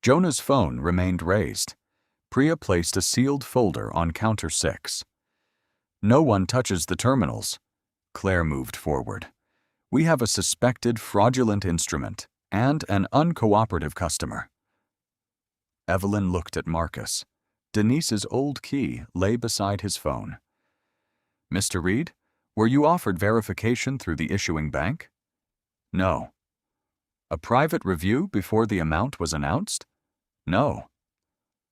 Jonah's phone remained raised. Priya placed a sealed folder on counter 6. No one touches the terminals. Claire moved forward. We have a suspected fraudulent instrument and an uncooperative customer. Evelyn looked at Marcus. Denise's old key lay beside his phone. Mr. Reed, were you offered verification through the issuing bank? No. A private review before the amount was announced? No.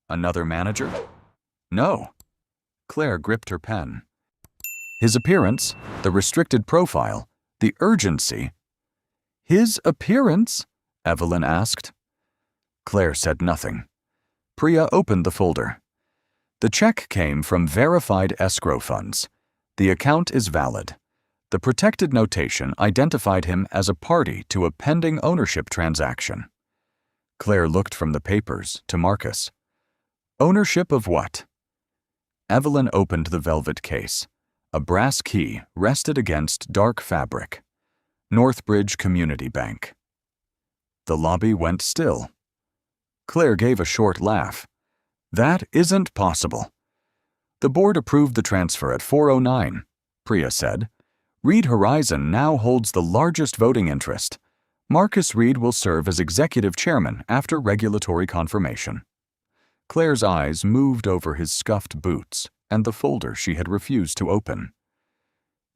Another manager? No. Claire gripped her pen. His appearance, the restricted profile, the urgency. His appearance? Evelyn asked. Claire said nothing. Priya opened the folder. The check came from verified escrow funds. The account is valid. The protected notation identified him as a party to a pending ownership transaction. Claire looked from the papers to Marcus. Ownership of what? Evelyn opened the velvet case. A brass key rested against dark fabric. Northbridge Community Bank. The lobby went still. Claire gave a short laugh. That isn't possible. The board approved the transfer at 4:09, Priya said. Reed Horizon now holds the largest voting interest. Marcus Reed will serve as executive chairman after regulatory confirmation. Claire's eyes moved over his scuffed boots and the folder she had refused to open.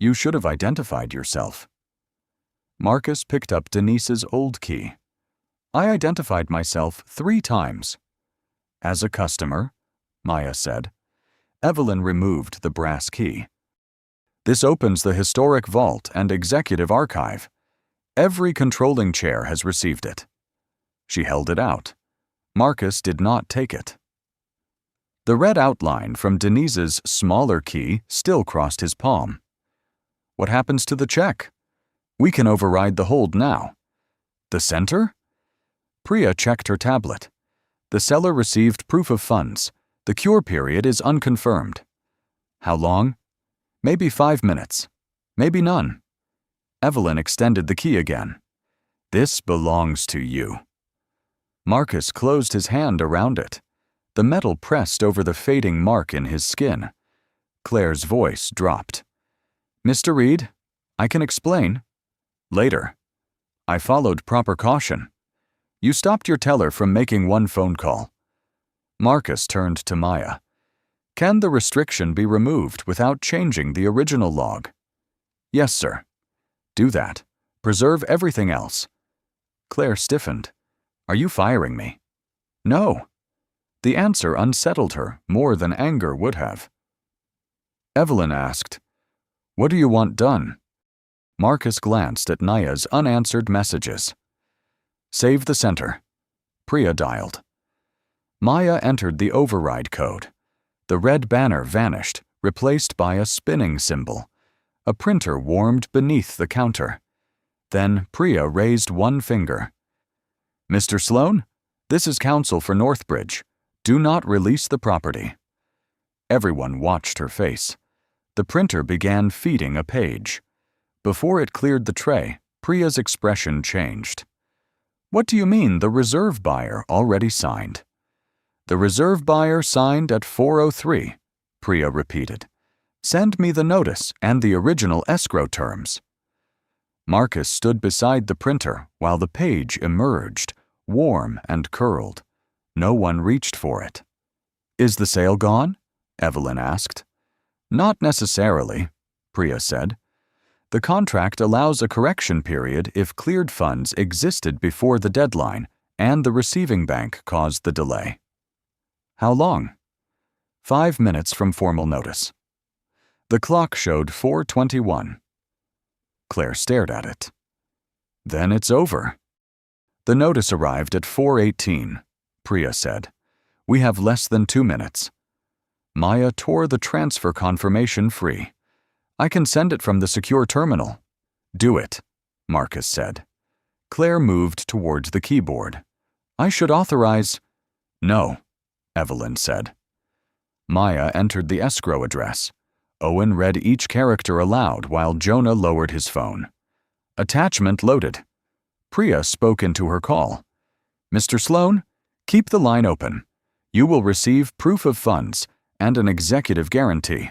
You should have identified yourself. Marcus picked up Denise's old key. I identified myself 3 times. As a customer, Maya said. Evelyn removed the brass key. This opens the historic vault and executive archive. Every controlling chair has received it. She held it out. Marcus did not take it. The red outline from Denise's smaller key still crossed his palm. What happens to the check? We can override the hold now. The center? Priya checked her tablet. The seller received proof of funds. The cure period is unconfirmed. How long? Maybe 5 minutes. Maybe none. Evelyn extended the key again. This belongs to you. Marcus closed his hand around it. The metal pressed over the fading mark in his skin. Claire's voice dropped. Mr. Reed, I can explain. Later. I followed proper caution. You stopped your teller from making 1 phone call. Marcus turned to Maya. Can the restriction be removed without changing the original log? Yes, sir. Do that. Preserve everything else. Claire stiffened. Are you firing me? No. The answer unsettled her more than anger would have. Evelyn asked, What do you want done? Marcus glanced at Naya's unanswered messages. Save the center. Priya dialed. Maya entered the override code. The red banner vanished, replaced by a spinning symbol. A printer warmed beneath the counter. Then Priya raised 1 finger. Mr. Sloan, this is counsel for Northbridge. Do not release the property. Everyone watched her face. The printer began feeding a page. Before it cleared the tray, Priya's expression changed. What do you mean the reserve buyer already signed? The reserve buyer signed at 4:03, Priya repeated. Send me the notice and the original escrow terms. Marcus stood beside the printer while the page emerged, warm and curled. No one reached for it. Is the sale gone? Evelyn asked. Not necessarily, Priya said. The contract allows a correction period if cleared funds existed before the deadline and the receiving bank caused the delay. How long? 5 minutes from formal notice. The clock showed 4:21. Claire stared at it. Then it's over. The notice arrived at 4:18, Priya said. We have less than 2 minutes. Maya tore the transfer confirmation free. I can send it from the secure terminal. Do it, Marcus said. Claire moved towards the keyboard. I should authorize... No, Evelyn said. Maya entered the escrow address. Owen read each character aloud while Jonah lowered his phone. Attachment loaded. Priya spoke into her call. Mr. Sloan, keep the line open. You will receive proof of funds and an executive guarantee.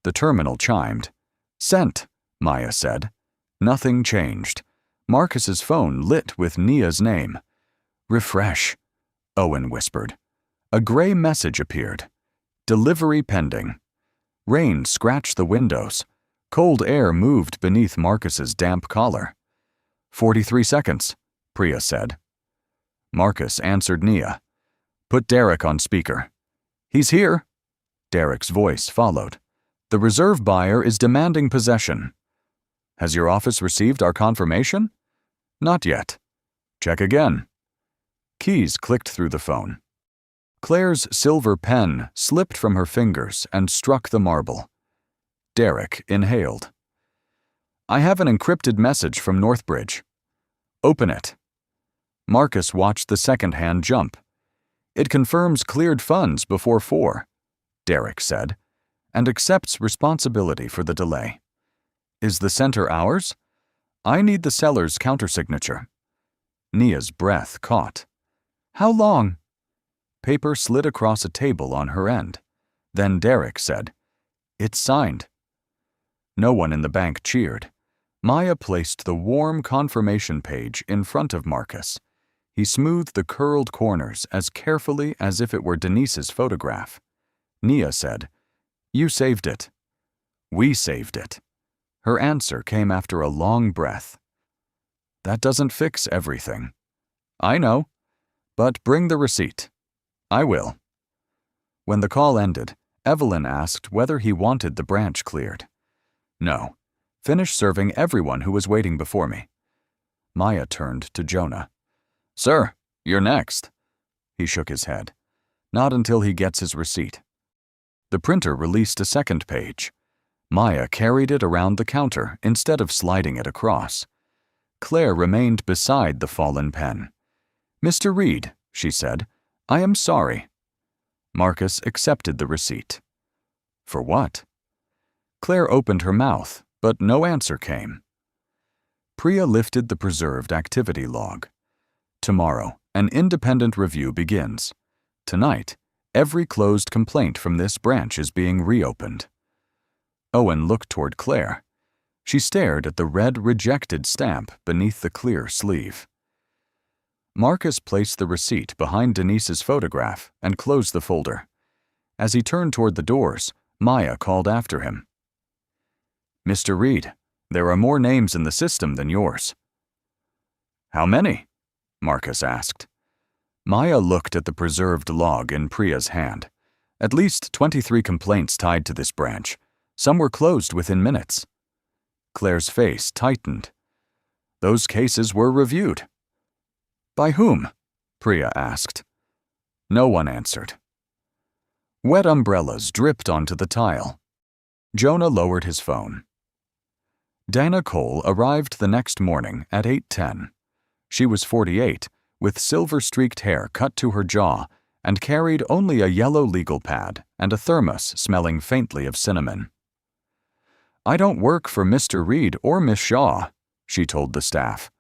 The terminal chimed. Sent, Maya said. Nothing changed. Marcus's phone lit with Nia's name. Refresh, Owen whispered. A gray message appeared. Delivery pending. Rain scratched the windows. Cold air moved beneath Marcus's damp collar. 43 seconds. Priya said. Marcus answered Nia. Put Derek on speaker. He's here. Derek's voice followed. The reserve buyer is demanding possession. Has your office received our confirmation? Not yet. Check again. Keys clicked through the phone. Claire's silver pen slipped from her fingers and struck the marble. Derek inhaled. I have an encrypted message from Northbridge. Open it. Marcus watched the second hand jump. It confirms cleared funds before 4, Derek said, and accepts responsibility for the delay. Is the center ours? I need the seller's countersignature. Nia's breath caught. How long? Paper slid across a table on her end. Then Derek said, It's signed. No one in the bank cheered. Maya placed the warm confirmation page in front of Marcus. He smoothed the curled corners as carefully as if it were Denise's photograph. Nia said, You saved it. We saved it. Her answer came after a long breath. That doesn't fix everything. I know, but bring the receipt. I will. When the call ended, Evelyn asked whether he wanted the branch cleared. No. Finish serving everyone who was waiting before me. Maya turned to Jonah. Sir, you're next. He shook his head. Not until he gets his receipt. The printer released a second page. Maya carried it around the counter instead of sliding it across. Claire remained beside the fallen pen. Mr. Reed, she said, I am sorry. Marcus accepted the receipt. For what? Claire opened her mouth, but no answer came. Priya lifted the preserved activity log. Tomorrow, an independent review begins. Tonight, every closed complaint from this branch is being reopened. Owen looked toward Claire. She stared at the red rejected stamp beneath the clear sleeve. Marcus placed the receipt behind Denise's photograph and closed the folder. As he turned toward the doors, Maya called after him. Mr. Reed, there are more names in the system than yours. How many? Marcus asked. Maya looked at the preserved log in Priya's hand. At least 23 complaints tied to this branch. Some were closed within minutes. Claire's face tightened. Those cases were reviewed. By whom? Priya asked. No one answered. Wet umbrellas dripped onto the tile. Jonah lowered his phone. Dana Cole arrived the next morning at 8:10. She was 48, with silver-streaked hair cut to her jaw, and carried only a yellow legal pad and a thermos smelling faintly of cinnamon. I don't work for Mr. Reed or Miss Shaw, she told the staff.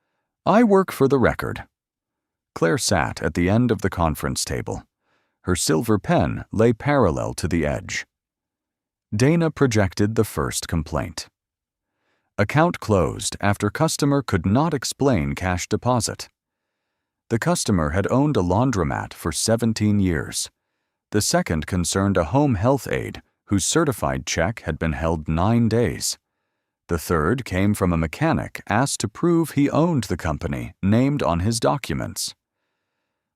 I work for the record. Claire sat at the end of the conference table. Her silver pen lay parallel to the edge. Dana projected the first complaint. Account closed after customer could not explain cash deposit. The customer had owned a laundromat for 17 years. The second concerned a home health aide whose certified check had been held 9 days. The third came from a mechanic asked to prove he owned the company named on his documents.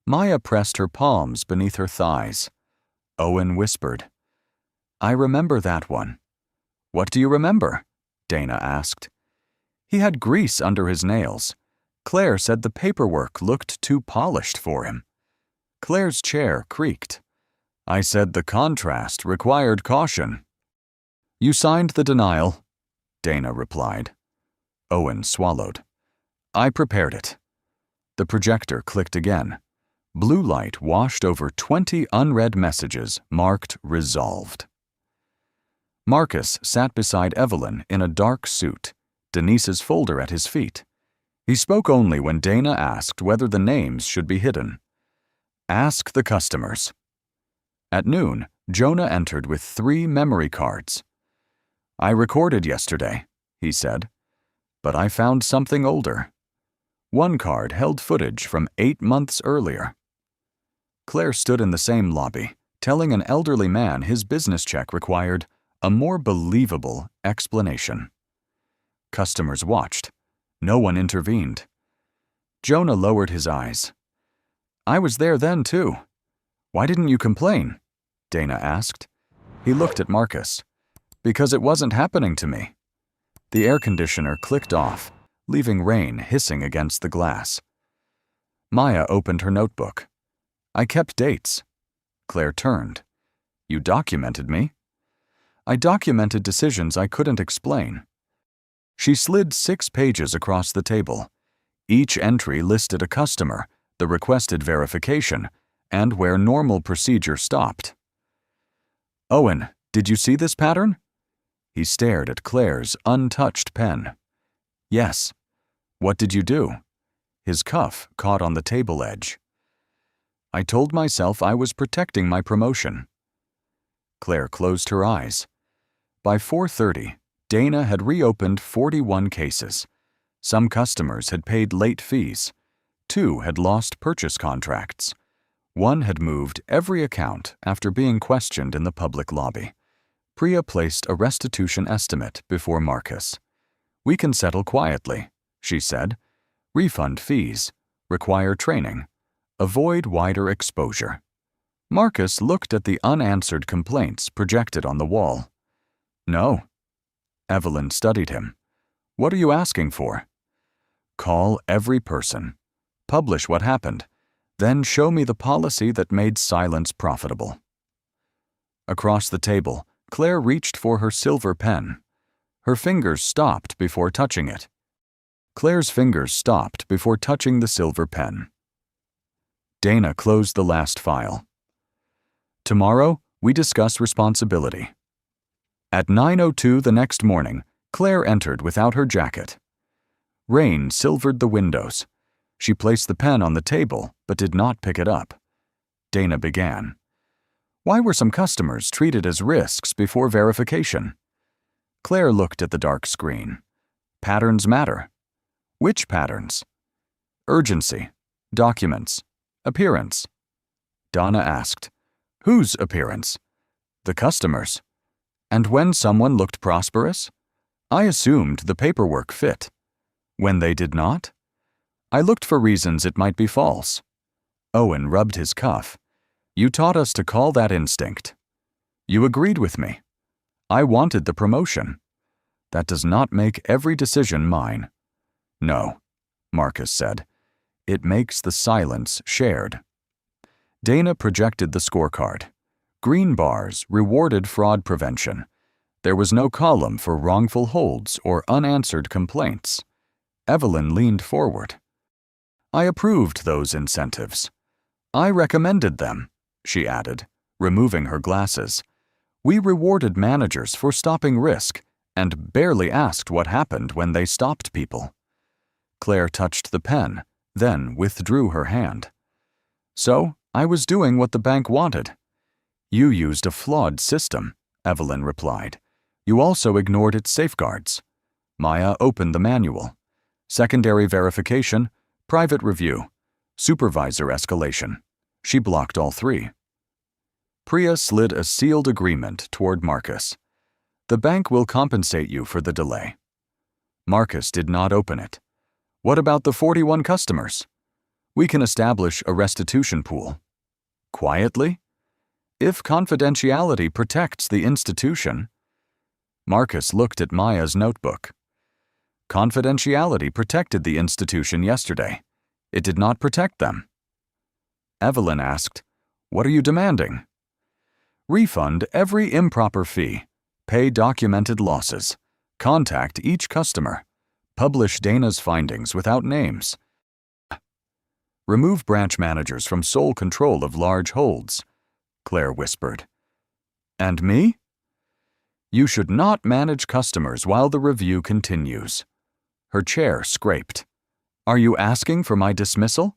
Maya pressed her palms beneath her thighs. Owen whispered, I remember that one. What do you remember? Dana asked. He had grease under his nails. Claire said the paperwork looked too polished for him. Claire's chair creaked. I said the contrast required caution. You signed the denial, Dana replied. Owen swallowed. I prepared it. The projector clicked again. Blue light washed over 20 unread messages marked resolved. Marcus sat beside Evelyn in a dark suit, Denise's folder at his feet. He spoke only when Dana asked whether the names should be hidden. Ask the customers. At noon, Jonah entered with 3 memory cards. I recorded yesterday, he said, but I found something older. One card held footage from 8 months earlier. Claire stood in the same lobby, telling an elderly man his business check required a more believable explanation. Customers watched. No one intervened. Jonah lowered his eyes. I was there then, too. Why didn't you complain? Dana asked. He looked at Marcus. Because it wasn't happening to me. The air conditioner clicked off, leaving rain hissing against the glass. Maya opened her notebook. I kept dates. Claire turned. You documented me? I documented decisions I couldn't explain. She slid 6 pages across the table. Each entry listed a customer, the requested verification, and where normal procedure stopped. Owen, did you see this pattern? He stared at Claire's untouched pen. Yes. What did you do? His cuff caught on the table edge. I told myself I was protecting my promotion. Claire closed her eyes. By 4:30, Dana had reopened 41 cases. Some customers had paid late fees. 2 had lost purchase contracts. 1 had moved every account after being questioned in the public lobby. Priya placed a restitution estimate before Marcus. We can settle quietly, she said. Refund fees. Require training. Avoid wider exposure. Marcus looked at the unanswered complaints projected on the wall. No. Evelyn studied him. What are you asking for? Call every person. Publish what happened. Then show me the policy that made silence profitable. Across the table, Claire reached for her silver pen. Her fingers stopped before touching it. Claire's fingers stopped before touching the silver pen. Dana closed the last file. Tomorrow, we discuss responsibility. At 9:02 the next morning, Claire entered without her jacket. Rain silvered the windows. She placed the pen on the table, but did not pick it up. Dana began. Why were some customers treated as risks before verification? Claire looked at the dark screen. Patterns matter. Which patterns? Urgency, documents, appearance. Donna asked, whose appearance? The customer's. And when someone looked prosperous? I assumed the paperwork fit. When they did not? I looked for reasons it might be false. Owen rubbed his cuff. You taught us to call that instinct. You agreed with me. I wanted the promotion. That does not make every decision mine. No, Marcus said. It makes the silence shared. Dana projected the scorecard. Green bars rewarded fraud prevention. There was no column for wrongful holds or unanswered complaints. Evelyn leaned forward. I approved those incentives. I recommended them, she added, removing her glasses. We rewarded managers for stopping risk and barely asked what happened when they stopped people. Claire touched the pen, then withdrew her hand. So, I was doing what the bank wanted. You used a flawed system, Evelyn replied. You also ignored its safeguards. Maya opened the manual. Secondary verification, private review, supervisor escalation. She blocked all 3. Priya slid a sealed agreement toward Marcus. The bank will compensate you for the delay. Marcus did not open it. What about the 41 customers? We can establish a restitution pool. Quietly? If confidentiality protects the institution. Marcus looked at Maya's notebook. Confidentiality protected the institution yesterday. It did not protect them. Evelyn asked, What are you demanding? Refund every improper fee. Pay documented losses. Contact each customer. Publish Dana's findings without names. Remove branch managers from sole control of large holds, Claire whispered. And me? You should not manage customers while the review continues. Her chair scraped. Are you asking for my dismissal?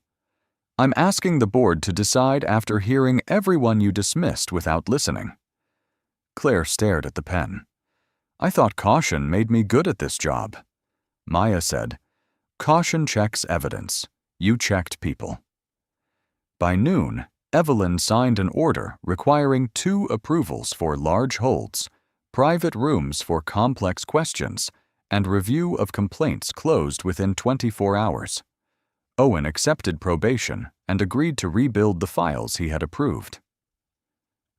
I'm asking the board to decide after hearing everyone you dismissed without listening. Claire stared at the pen. I thought caution made me good at this job. Maya said, Caution checks evidence. You checked people. By noon, Evelyn signed an order requiring 2 approvals for large holds, private rooms for complex questions, and review of complaints closed within 24 hours. Owen accepted probation and agreed to rebuild the files he had approved.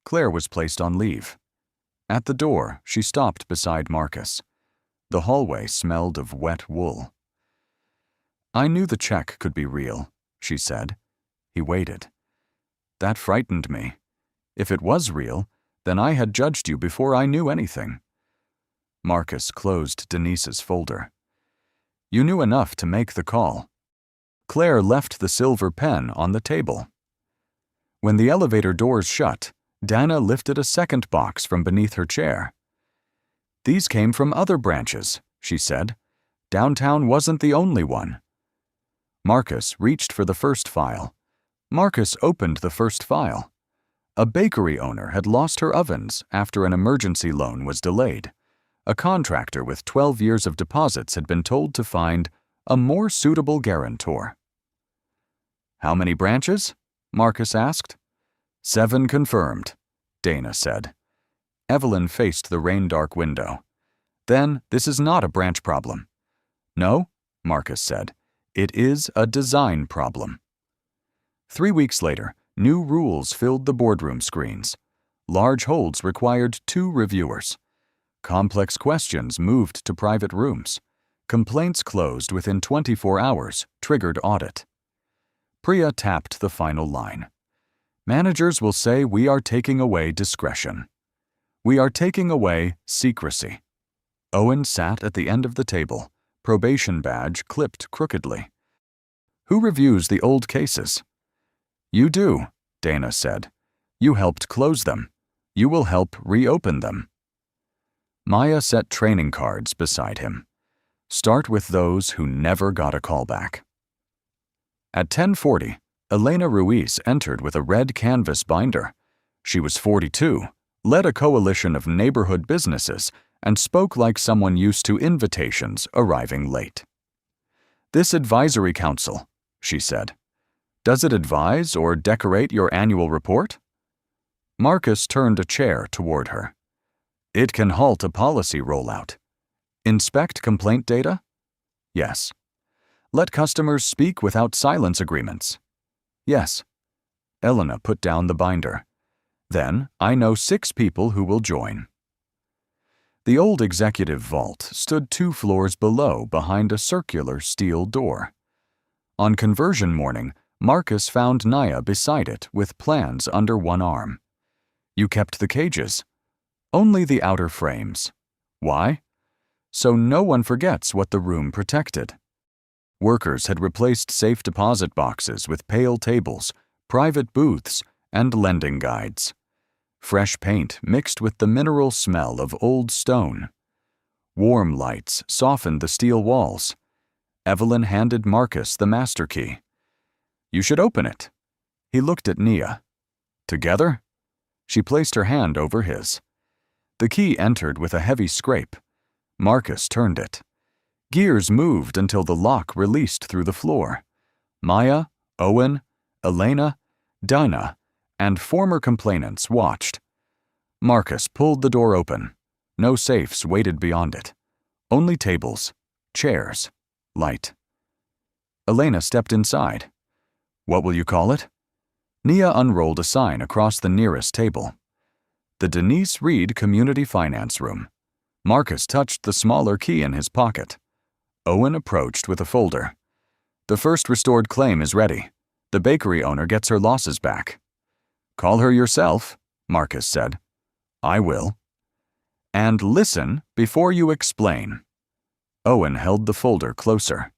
Claire was placed on leave. At the door, she stopped beside Marcus. The hallway smelled of wet wool. "I knew the check could be real," she said. He waited. "That frightened me. If it was real, then I had judged you before I knew anything." Marcus closed Denise's folder. "You knew enough to make the call." Claire left the silver pen on the table. When the elevator doors shut, Dana lifted a second box from beneath her chair. "These came from other branches," she said. "Downtown wasn't the only one." Marcus reached for the first file. Marcus opened the first file. A bakery owner had lost her ovens after an emergency loan was delayed. A contractor with 12 years of deposits had been told to find a more suitable guarantor. "How many branches?" Marcus asked. 7 confirmed, Dana said. Evelyn faced the rain-dark window. "Then this is not a branch problem." "No," Marcus said. "It is a design problem." 3 weeks later, new rules filled the boardroom screens. Large holds required 2 reviewers. Complex questions moved to private rooms. Complaints closed within 24 hours, triggered audit. Priya tapped the final line. "Managers will say we are taking away discretion. We are taking away secrecy." Owen sat at the end of the table, probation badge clipped crookedly. "Who reviews the old cases?" "You do," Dana said. "You helped close them. You will help reopen them." Maya set training cards beside him. "Start with those who never got a callback." At 10:40, Elena Ruiz entered with a red canvas binder. She was 42, led a coalition of neighborhood businesses, and spoke like someone used to invitations arriving late. "This advisory council," she said. "Does it advise or decorate your annual report?" Marcus turned a chair toward her. "It can halt a policy rollout. Inspect complaint data?" "Yes." "Let customers speak without silence agreements?" "Yes." Elena put down the binder. "Then I know 6 people who will join." The old executive vault stood 2 floors below behind a circular steel door. On conversion morning, Marcus found Naya beside it with plans under one arm. "You kept the cages?" "Only the outer frames." "Why?" "So no one forgets what the room protected." Workers had replaced safe deposit boxes with pale tables, private booths, and lending guides. Fresh paint mixed with the mineral smell of old stone. Warm lights softened the steel walls. Evelyn handed Marcus the master key. "You should open it." He looked at Nia. "Together?" She placed her hand over his. The key entered with a heavy scrape. Marcus turned it. Gears moved until the lock released through the floor. Maya, Owen, Elena, Dana, and former complainants watched. Marcus pulled the door open. No safes waited beyond it. Only tables, chairs, light. Elena stepped inside. "What will you call it?" Nia unrolled a sign across the nearest table. "The Denise Reed Community Finance Room." Marcus touched the smaller key in his pocket. Owen approached with a folder. "The first restored claim is ready. The bakery owner gets her losses back." "Call her yourself," Marcus said. "I will." "And listen before you explain." Owen held the folder closer.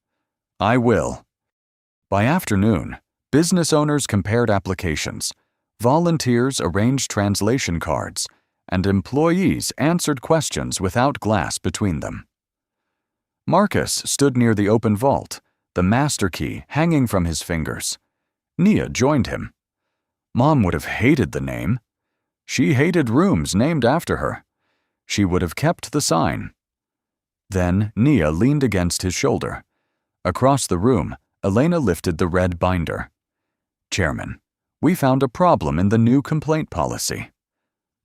"I will." By afternoon, business owners compared applications, volunteers arranged translation cards, and employees answered questions without glass between them. Marcus stood near the open vault, the master key hanging from his fingers. Nia joined him. Mom would have hated the name. She hated rooms named after her. She would have kept the sign. Then Nia leaned against his shoulder. Across the room, Elena lifted the red binder. "Chairman, we found a problem in the new complaint policy."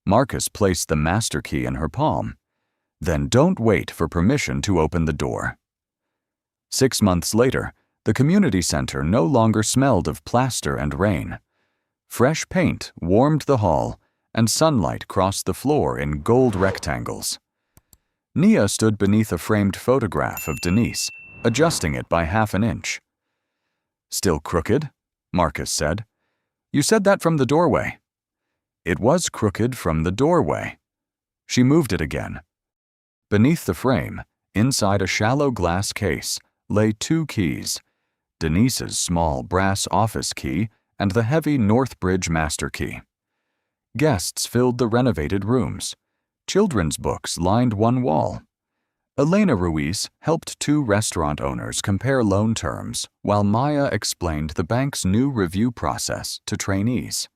Marcus placed the master key in her palm. "Then don't wait for permission to open the door." 6 months later, The community center no longer smelled of plaster and rain. Fresh paint warmed the hall, and sunlight crossed the floor in gold rectangles. Nia stood beneath a framed photograph of Denise, adjusting it by half an inch. "Still crooked?" Marcus said. "You said that from the doorway." It was crooked from the doorway. She moved it again. Beneath the frame, inside a shallow glass case, lay 2 keys, Denise's small brass office key and the heavy Northbridge master key. Guests filled the renovated rooms. Children's books lined one wall. Elena Ruiz helped 2 restaurant owners compare loan terms, while Maya explained the bank's new review process to trainees.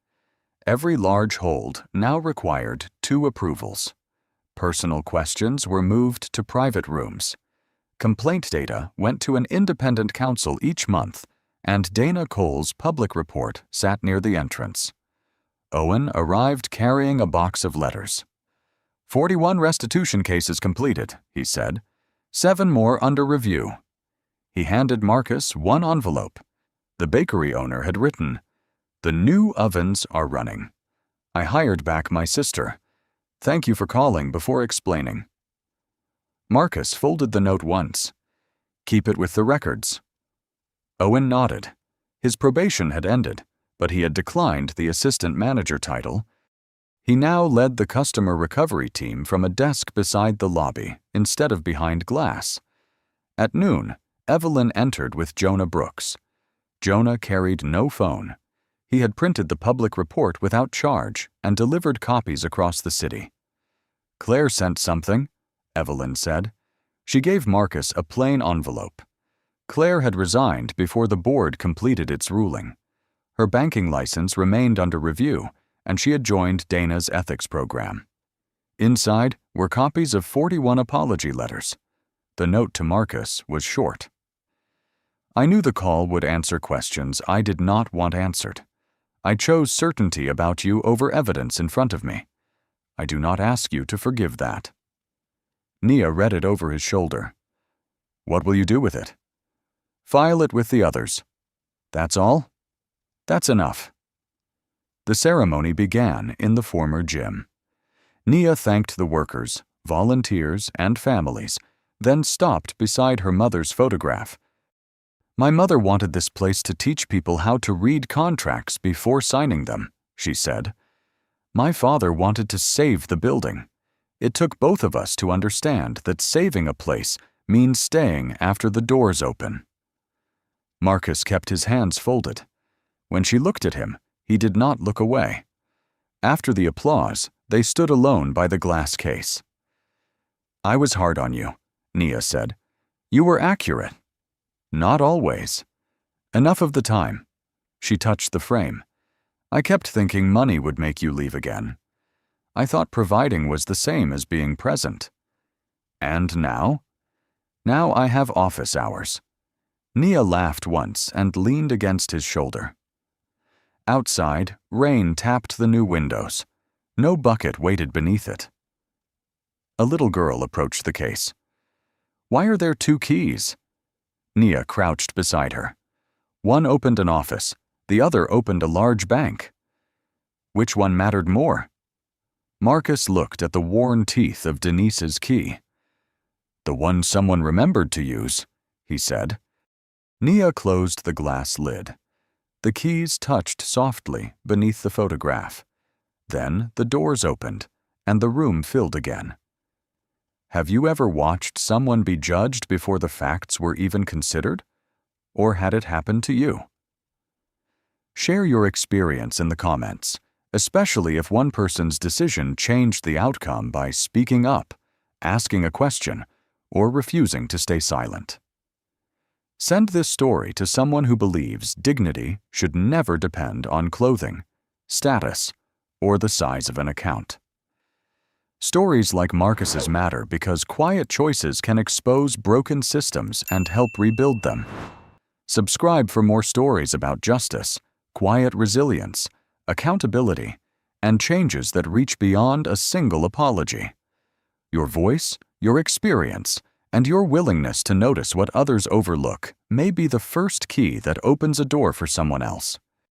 Every large hold now required 2 approvals. Personal questions were moved to private rooms. Complaint data went to an independent counsel each month, and Dana Cole's public report sat near the entrance. Owen arrived carrying a box of letters. 41 restitution cases completed, he said. 7 more under review. He handed Marcus 1 envelope. The bakery owner had written, "The new ovens are running. I hired back my sister. Thank you for calling before explaining." Marcus folded the note once. "Keep it with the records." Owen nodded. His probation had ended, but he had declined the assistant manager title. He now led the customer recovery team from a desk beside the lobby instead of behind glass. At noon, Evelyn entered with Jonah Brooks. Jonah carried no phone. He had printed the public report without charge and delivered copies across the city. "Claire sent something," Evelyn said. She gave Marcus a plain envelope. Claire had resigned before the board completed its ruling. Her banking license remained under review, and she had joined Dana's ethics program. Inside were copies of 41 apology letters. The note to Marcus was short. "I knew the call would answer questions I did not want answered. I chose certainty about you over evidence in front of me. I do not ask you to forgive that." Nia read it over his shoulder. "What will you do with it?" "File it with the others." "That's all?" "That's enough." The ceremony began in the former gym. Nia thanked the workers, volunteers, and families, then stopped beside her mother's photograph. "My mother wanted this place to teach people how to read contracts before signing them," she said. "My father wanted to save the building. It took both of us to understand that saving a place means staying after the doors open." Marcus kept his hands folded. When she looked at him, he did not look away. After the applause, they stood alone by the glass case. "I was hard on you," Nia said. "You were accurate." "Not always." "Enough of the time." She touched the frame. "I kept thinking money would make you leave again. I thought providing was the same as being present." "And now?" "Now I have office hours." Nia laughed once and leaned against his shoulder. Outside, rain tapped the new windows. No bucket waited beneath it. A little girl approached the case. "Why are there 2 keys?" Nia crouched beside her. One opened an office, the other opened a large bank. Which one mattered more? Marcus looked at the worn teeth of Denise's key. "The one someone remembered to use," he said. Nia closed the glass lid. The keys touched softly beneath the photograph. Then the doors opened, and the room filled again. Have you ever watched someone be judged before the facts were even considered? Or had it happen to you? Share your experience in the comments, especially if one person's decision changed the outcome by speaking up, asking a question, or refusing to stay silent. Send this story to someone who believes dignity should never depend on clothing, status, or the size of an account. Stories like Marcus's matter because quiet choices can expose broken systems and help rebuild them. Subscribe for more stories about justice, quiet resilience, accountability, and changes that reach beyond a single apology. Your voice, your experience, And your willingness to notice what others overlook may be the first key that opens a door for someone else.